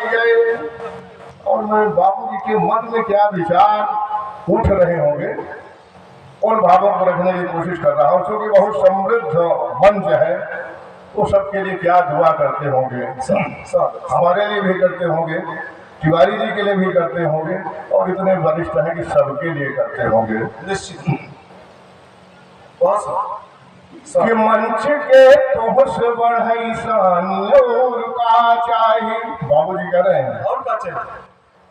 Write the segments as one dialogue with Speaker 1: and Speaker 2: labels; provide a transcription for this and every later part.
Speaker 1: ले गए। और मैं बाबूजी के मन में क्या विचार उठ रहे होंगे उन भावों को रखने की कोशिश कर रहा हूँ। क्योंकि बहुत समृद्ध मंच है, वो सबके लिए क्या दुआ करते होंगे, हमारे लिए भी करते होंगे, तिवारी जी के लिए भी करते होंगे, और इतने वरिष्ठ हैं कि सबके लिए करते होंगे।
Speaker 2: निश्चित
Speaker 1: कि मंच के तोहस बढ़ई सानियोर का चाहिए, बाबूजी कह रहे हैं,
Speaker 2: और क्या चाहिए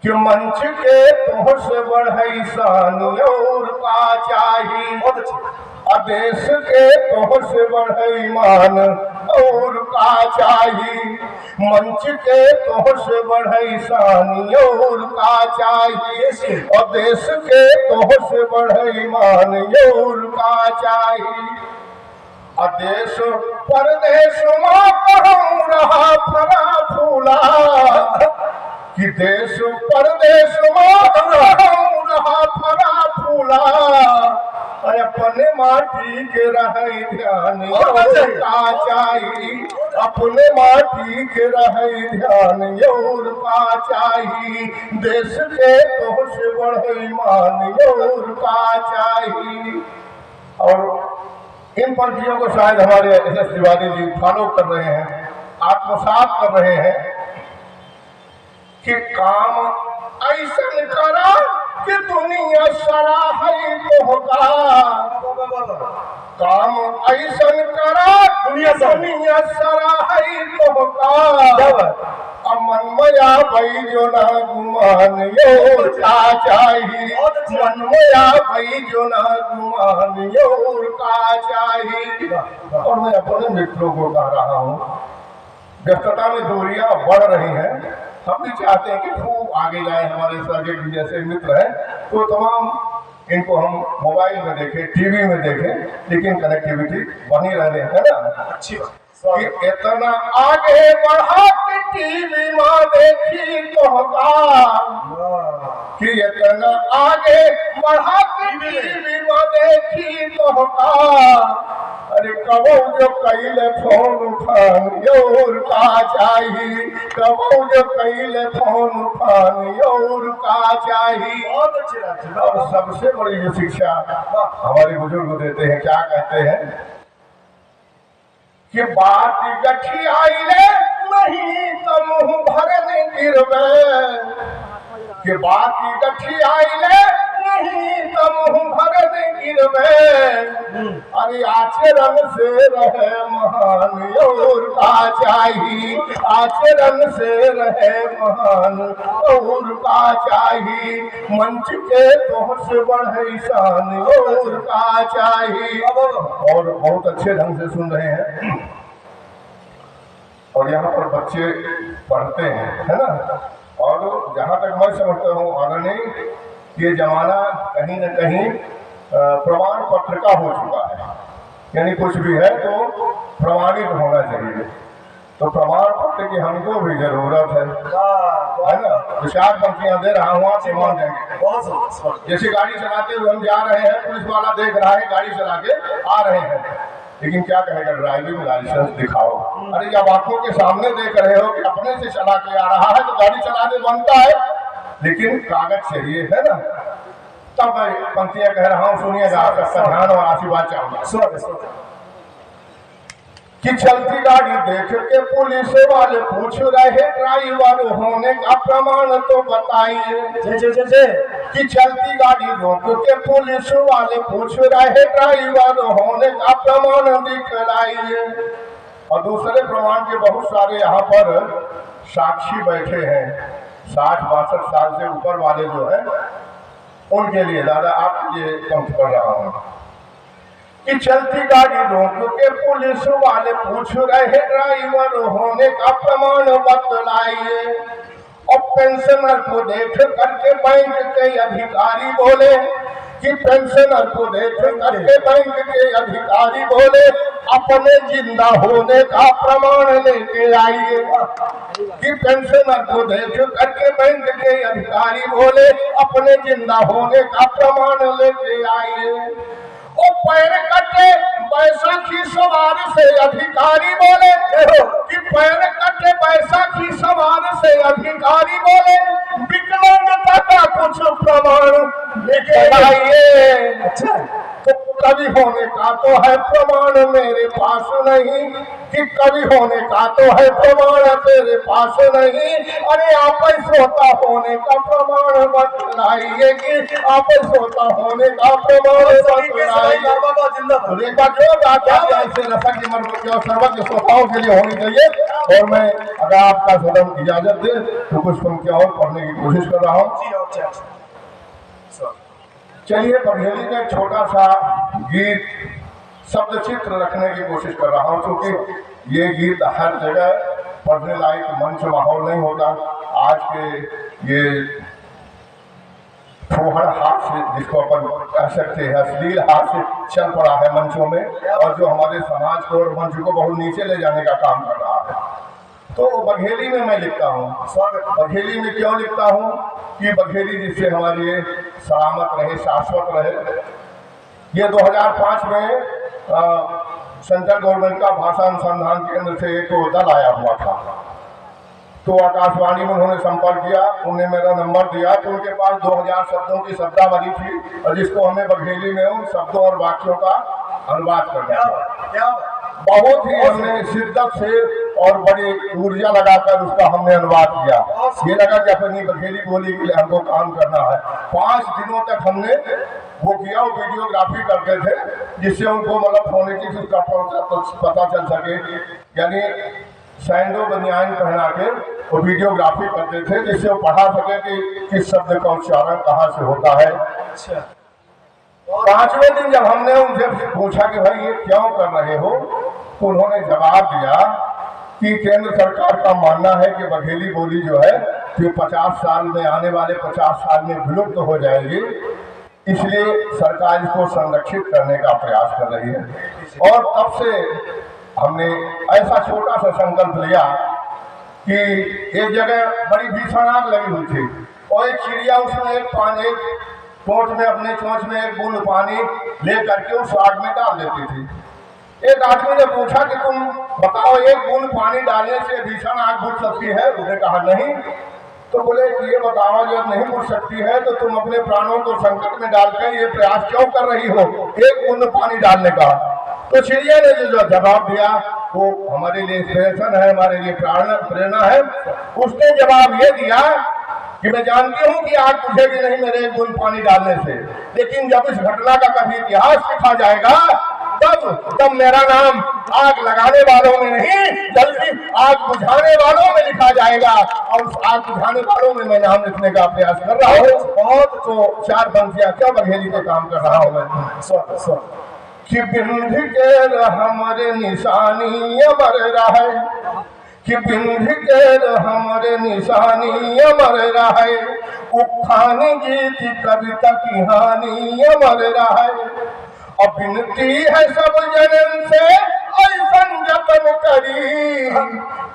Speaker 1: कि मंच के तोहस बढ़ई सानियोर का चाहिए,
Speaker 2: बहुत अच्छी
Speaker 1: आदेश के तोहस बढ़ई मान और का चाहिए, मंच के तोहस बढ़ई सानियोर का चाहिए, और देश के तोहस बढ़ई मान और का चाहिए। अदेश परदेश माँ कहूँ रहा फरा फूला, कि देश परदेश माँ कहूँ रहा फरा फूला, अपने माटी के रहे ध्यान का चाहिए, अपने माटी के रहे ध्यान और का चाहिए, देश के तोहस बढ़ई मान और का चाहिए। और इन पंक्तियों को शायद हमारे एस तिवारी जी फॉलो कर रहे हैं, आत्मसात कर रहे हैं कि काम ऐसा करा कि दुनिया सराहे तो होगा, काम ऐसा करा दुनिया सराहे तो होगा, मनमया भाई जो ना गुमान योर का चाहिए, मनमया भाई जो ना गुमान योर का चाहिए। और मैं अपने मित्रों को कह रहा हूँ, व्यस्तता में दूरियां बढ़ रही हैं, हम भी चाहते हैं कि खूब आगे जाए, हमारे सगे भी जैसे मित्र हैं, तो तमाम इनको हम मोबाइल में देखें, टीवी में देखें, लेकिन कनेक्टिविटी बनी रहने, है ना।
Speaker 2: अच्छी बात
Speaker 1: कि इतना आगे बढ़ा कि टीवी में देखी तो होगा, कि इतना आगे बढ़ा कि टीवी में देखी तो होगा, अरे कबो जो कैले फोन उठान योर का चाहिए, कबो जो कैले फोन उठान योर का चाहिए।
Speaker 2: बहुत अच्छी बात है।
Speaker 1: और सबसे बड़ी जो शिक्षा हमारे बुजुर्ग देते हैं, क्या कहते हैं कि बात गठियाइले नहीं तो मुंह भरने गिरवे, कि बात गठियाइले नहीं तो मुंह भरने गिरवे, अरे आचरण से रहे महान और का चाहिए, आचरण से रहे महान और का चाहिए, मंच के तोहस बढ़ई शान और का चाहिए। और बहुत अच्छे ढंग से सुन रहे हैं, और यहाँ पर बच्चे पढ़ते हैं, है ना। और जहाँ तक मैं समझता हूँ आदरणीय, ये जमाना कहीं न कहीं प्रमाण पत्र का हो चुका है, यानी कुछ भी है तो प्रमाणित होना चाहिए, तो प्रमाण पत्र की हमको भी जरूरत है ना। विचार पंक्तियां दे रहा हूँ, आप मान देंगे। जैसे गाड़ी चलाते हुए हम जा रहे हैं, पुलिस वाला देख रहा है, गाड़ी चला के आ रहे हैं, लेकिन क्या कहेगा, ड्राइविंग लाइसेंस दिखाओ। अरे जब आंखों के सामने देख रहे हो कि अपने से चला के आ रहा है, तो गाड़ी चलाने बनता है, लेकिन कागज चाहिए, है ना। तब मैं पंक्तियां कह रहा हूँ, सुनिएगा, आपका ध्यान और आशीर्वाद चाहूंगा। कि चलती गाड़ी देख के पुलिस वाले पूछ रहे ड्राइवर होने का प्रमाण तो बताइए, कि चलती गाड़ी रोक के पुलिस वाले पूछ रहे ड्राइवर होने का प्रमाण दिखलाइए। और दूसरे प्रमाण के बहुत सारे यहाँ पर साक्षी बैठे हैं, 60-62 साल से ऊपर वाले जो है, उनके लिए दादा आपके लिए पंक्ति कर रहा हूँ कि चलती गाड़ी रोक के पुलिस वाले पूछ रहे ड्राइवर होने का प्रमाण बतलाइए। और पेंशनर को देख करके बैंक के अधिकारी बोले, कि पेंशनर को देख करके बैंक के अधिकारी बोले, अपने जिंदा होने का प्रमाण लेके आइए। कि पेंशनर को देख करके बैंक के अधिकारी बोले, अपने जिंदा होने का प्रमाण लेके आइए। ओ पैर कटे बैसाखी सवार से अधिकारी बोले, कि पैर कटे बैसाखी सवार से अधिकारी अधिकारी बोले विकलांगता का कुछ प्रमाण लेके आइए। अच्छा, तो कवि होने का तो है प्रमाण मेरे पास नहीं, कि कवि होने का तो है प्रमाण तेरे पास नहीं। अरे आप श्रोता होने का प्रमाण बतलाइए, कि आप श्रोता होने का प्रमाण बतलाइए। जो सर्वज्ञ श्रोताओं के लिए होनी चाहिए। और मैं अगर आपका सदन इजाजत दे तो कुछ पंक्तियां और पढ़ने की कोशिश कर रहा हूँ। चलिए, बघेली का एक छोटा सा गीत शब्द चित्र रखने की कोशिश कर रहा हूँ, क्योंकि ये गीत हर जगह पढ़ने लायक मंच माहौल नहीं होता। आज के ये ठोहर हास्य, जिसको अपन कह सकते हैं अश्लील हास्य, चल पड़ा है मंचों में, और जो हमारे समाज को और मंच को बहुत नीचे ले जाने का काम कर रहा है। तो बघेली में मैं लिखता हूँ। बघेली में क्यों लिखता हूँ कि बघेली जिससे हमारे लिए सलामत रहे, शाश्वत रहे। ये 2005 में सेंट्रल गवर्नमेंट का भाषा अनुसंधान केंद्र से एक दल आया हुआ था। तो आकाशवाणी में उन्होंने संपर्क किया, उन्होंने मेरा नंबर दिया। तो उनके पास 2000 शब्दों की शब्दावली थी, और जिसको हमें बघेली में उन शब्दों और वाक्यों का अनुवाद करना था। बहुत ही हमने शिद्दत से और बड़ी ऊर्जा लगाकर उसका हमने अनुवाद किया। ये लगा कि अपनी बघेली बोली के लिए हमको काम करना है। 5 दिनों तक हमने वो किया। वो वीडियोग्राफी करते थे, जिससे उनको मतलब फोनेटिक्स उसका पता चल सके। यानी सैंडो बनियान पहना के वो वीडियोग्राफी करते थे, जिससे वो पढ़ा सके कि किस शब्द का उच्चारण कहाँ से होता है। 5वें दिन जब हमने उनसे पूछा कि भाई ये क्यों कर रहे हो, तो उन्होंने जवाब दिया कि केंद्र सरकार का मानना है कि बघेली बोली जो है कि 50 साल में, आने वाले 50 साल में विलुप्त हो जाएगी, इसलिए सरकार इसको संरक्षित करने का प्रयास कर रही है। और तब से हमने ऐसा छोटा सा संकल्प लिया कि एक जगह बड़ी भीषण आग लगी हुई थी, और एक चिड़िया उसमें एक पानी चोंच में, अपने चोंच में एक बूंद पानी ले करके उस आग में डाल देती थी। एक आदमी ने पूछा कि तुम बताओ, एक बूंद पानी डालने से भीषण आग बुझ सकती है? उसने कहा नहीं। तो बोले ये बताओ, जब नहीं बुझ सकती है तो तुम अपने प्राणों को संकट में डालकर ये प्रयास क्यों कर रही हो, एक बूंद पानी डालने का? तो चिड़िया ने जो जवाब दिया वो हमारे लिए इंस्पिरेशन है, हमारे लिए प्रेरणा है। उसने जवाब ये दिया कि मैं जानती हूँ कि आग बुझेगी नहीं मेरे एक बूंद पानी डालने से, लेकिन जब इस घटना का कभी इतिहास लिखा जाएगा तब मेरा नाम आग लगाने वालों में नहीं, बल्कि आग बुझाने वालों में लिखा जाएगा। और उस आग बुझाने वालों में मैं नाम लिखने का प्रयास कर रहा हूँ। बहुत तो 4 पंक्तियां क्या बघेली के काम कर रहा हूँ मैं। कि बिंध के हमारे निशानी अमर रहे, कि बिंध के हमारे निशानी अमर रहे, उखान गीत कविता की हानि अमर रहे। अब विनती है सब जनन से ऐसन जतन करी,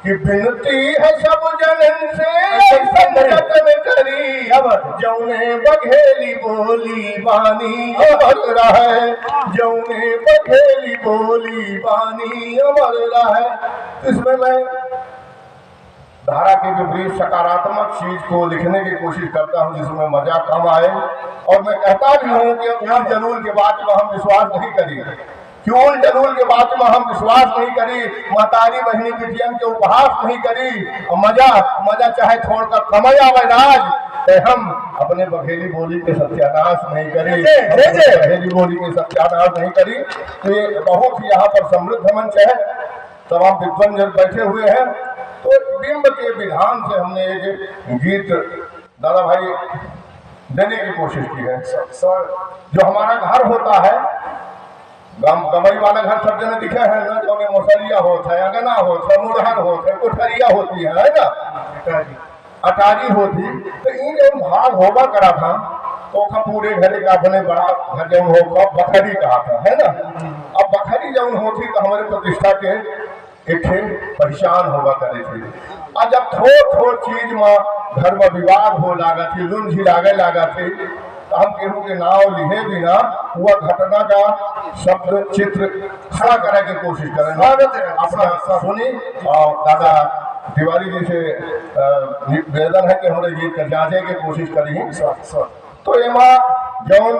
Speaker 1: कि विनती है सब जनन से ऐसन जतन करी। अब जौने बघेली बोली बानी अमर रहे, जौने बघेली बोली बानी अमर रहे। इसमें मैं धारा के विपरीत सकारात्मक चीज को लिखने की कोशिश करता हूं, जिसमें मजा कम आए। और मैं कहता भी हूं कि उन जलूल के बात में हम विश्वास नहीं करी, क्यों उन जलूल के बात में हम विश्वास नहीं करी, महतारी बहनी बिटियन के उपहास नहीं करी। और मजा चाहे छोड़कर कमय आवे राज, हम अपने बघेली बोली के सत्यानाश नहीं करी, बघेली बोली के सत्यानाश नहीं करी। तो ये बहुत ही यहाँ पर समृद्ध मंच है, तमाम विद्वान जन बैठे हुए हैं। तो बिंब के विधान से हमने एक गीत दादा भाई देने की कोशिश की है। जो हमारा घर होता है, गमई वाला घर सब जने दिखे हैं ना, जो में मौसलिया होता है, अंगना होता है, मुरहर होता है, कोठरिया होती है ना, अटारी होती। तो इन जब भाग होगा करा था तो पूरे घर का अपने बड़ा घर जब होगा बखरी कहा था, है ना। अब बखरी जब होती तो हमारे प्रतिष्ठा के एक पहचान होगा करे थे। और जब थोड़ चीज में घर में विवाद हो लागा थी, लुंझी लागा थे, तो हम केहू के नाव लिखे बिना वह घटना का शब्द चित्र खड़ा करे की कोशिश करें। अपना सुनी और दादा तिवारी जी से निवेदन है कि हमारे गीत के जांचे की कोशिश करी। तो एमा जौन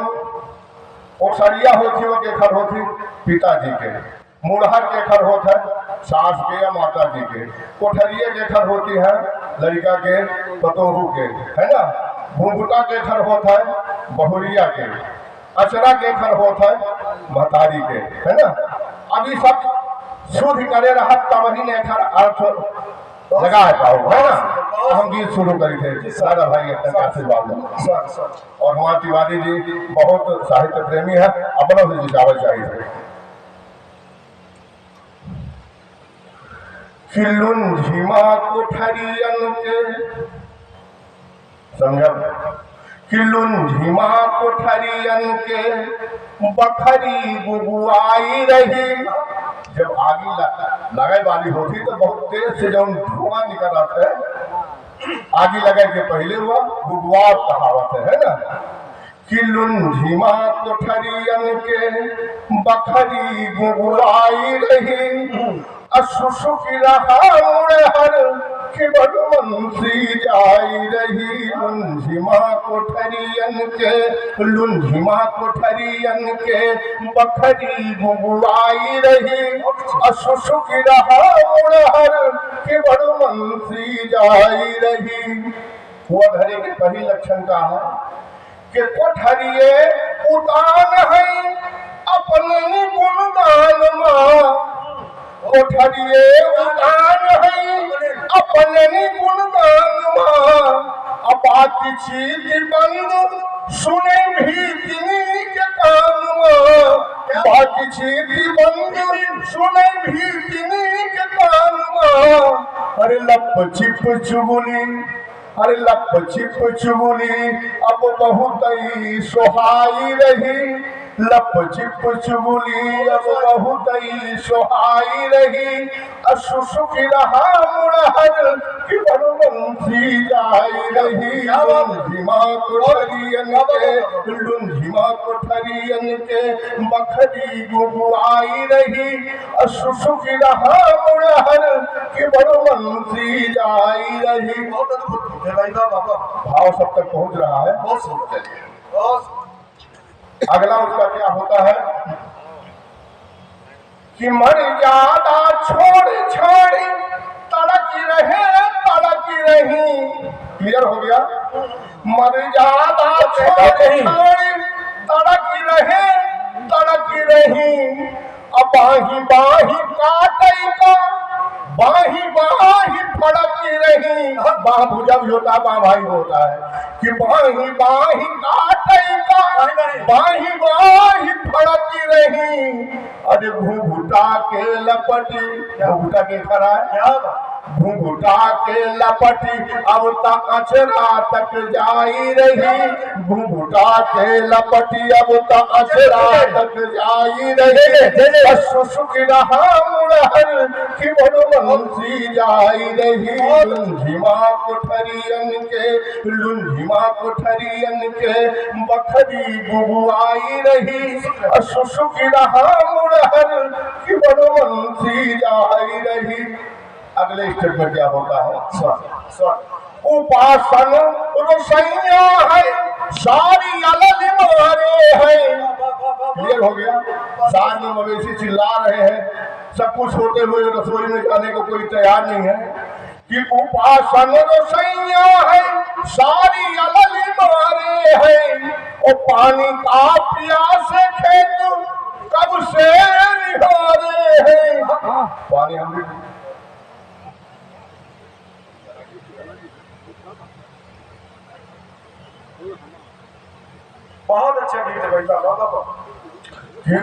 Speaker 1: ओसरिया होती वो के खर होती पिताजी के, मुड़हर के खर होता है सास के या माता जी के, कोठरिए के खर होती है लड़का के पतोहू के, है ना। घुंघुटा के खर होता है बहुरिया के, अचरा के खर होता है महतारी के, है ना। अभी सब शुद्ध करे रहा तब ही ने खर अर्थ लगा पाओ, है ना। हम गीत शुरू करी थे सारा भाई अपने आशीर्वाद और हमारे तिवारी जी बहुत साहित्य प्रेमी है, अपनों से जितावल चाहिए। खिलुन झिमा कोठरियन के समझ, खिलुन झिमा कोठरियन के बखरी गुगुआई रही। जब आगी लगे वाली होती तो बहुत तेज से जब धुआं निकल आता है, आगी लगे के पहले हुआ गुगुआत कहावत है ना। खिलुन झिमा कोठरियन के बखरी गुगुआई रही, अशुशुक रहा मुड़हर कि बड़मंसी जाई रही। लुंझिमा कोठरियन के, लुंझिमा कोठरियन के बखरी गुगुआई रही, अशुशुक रहा मुड़हर कि बड़मंसी जाई रही। हुआ घरे के पहली लक्षण का है कि कोठरिए उदान है अपने गुणगान माँ, कोठरिए उदान है अपने गुणगान माँ। अबात चीज बंद सुने भी तिनी के कान माँ, बात चीज बंद सुने भी तिनी के कान माँ। अरे लप छिप चुगली, अरे लप छिप चुगली अब बहुत ही सोहाई रही। लप छिप चुगली अब बहुत ही सोहाई रही, अशुशुक रहा मुड़हर कि बड़मंसी जाई रही। लुंझिमा कोठरियन के, लुंझिमा कोठरियन के बखरी गुगुआई रही, अशुशुक रहा मुड़हर कि बड़मंसी जाई रही। भाव सब तक पहुंच रहा है, बहुत सुंदर। अगला उसका क्या होता है कि मर्यादा छोड़ छोड़ी तड़की रही। क्लियर हो गया। मर्यादा छोड़ छोड़ी तड़की रही। अब बाही बाही काटे का, बाही बाही फड़की रही। बाह भुजा भी होता है, बाह भाई होता है कि बाही बाही काटे का, बाही बाही फड़की रही। अरे घुघुटा के लपटी, घुघुटा के खरा है, घुघुटा के लपटी अब तक अचरा तक जाई रही। घुघुटा के लपटी अब तक अचरा तक जाई रही, अशुशुक रहा मुड़हर कि बड़मंसी जाई रही। लुंझिमा कोठरियन के, लुंझिमा कोठरियन के बखरी गुगुआई रही, अशुशुक रहा मुड़हर कि बड़मंसी जाई रही। अगले स्टेप में क्या होता है? उपासन रुसैया है सारी अलग मारे हैं। क्लियर हो गया। सारी मवेशी चिल्ला रहे हैं, सब कुछ होते हुए रसोई में जाने को कोई तैयार नहीं है कि उपासन रुसैया है सारी अलग मारे हैं। और पानी का प्यास खेत कब से निहारे हैं। पानी हम बहुत अच्छा गीत है भाई।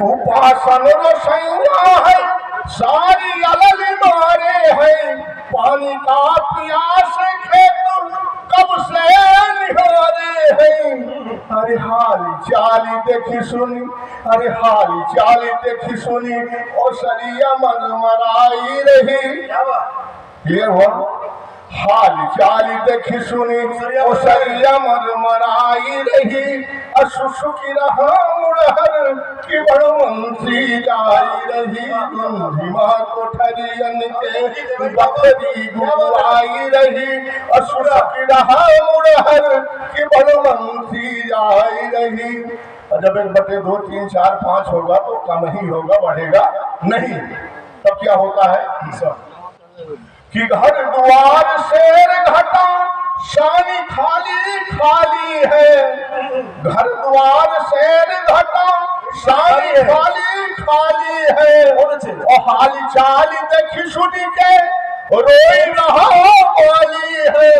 Speaker 1: उपासन रसैया है सारी अलग मारे हैं। पानी का प्यास खेत कब से निहारे हैं। अरे हाली चाली देखी सुनी, अरे हाली चाली देखी सुनी और सरिया मरमराई रही। क्लियर हुआ। हाल चाल देखी सुनी ओसरिया मरमराई रही अशुशुकी रहा मुड़हर कि बड़ मंत्री जाई रही धीमा कोठरियन के बकरी गुआई रही अशुशुकी रहा मुड़हर कि बड़ मंत्री जाई रही। जब 1/2, 3, 4, 5 होगा तो कम ही होगा, बढ़ेगा नहीं। तब क्या होता है कि घर द्वार शेर घटा शानी खाली खाली है, घर द्वार शेर घटा शानी खाली खाली है। और हाल चाल देखी सुनी के रोई रहा वाली है।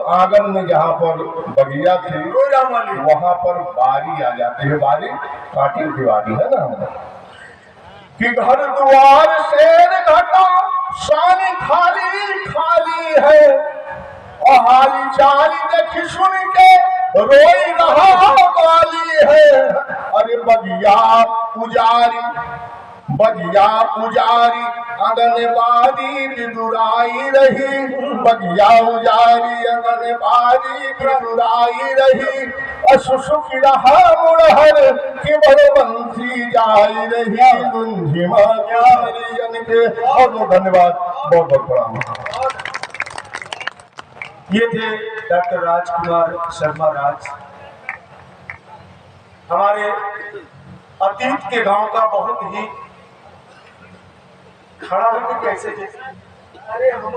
Speaker 1: आंगन में जहाँ पर बगिया थी वहां पर बारी आ जाती है, बारी काटी की बारी है ना, कि घर द्वार शेर घटा शानी खाली खाली है। और हाली चाली देखी सुन के रोई रहा वाली है। अरे बगिया पुजारी आंगनबाड़ी बिदुराई रही, बगिया उजारी आंगनबाड़ी बिदुराई रही। अशुशुक रहा मुड़हर कि बड़ बंसी जाई रही गुंजिमा प्यारियन के। बहुत धन्यवाद, बहुत बहुत प्रणाम।
Speaker 2: ये थे डॉक्टर राजकुमार शर्मा राज, हमारे अतीत के गांव का बहुत ही खड़ा होकर कैसे, अरे हम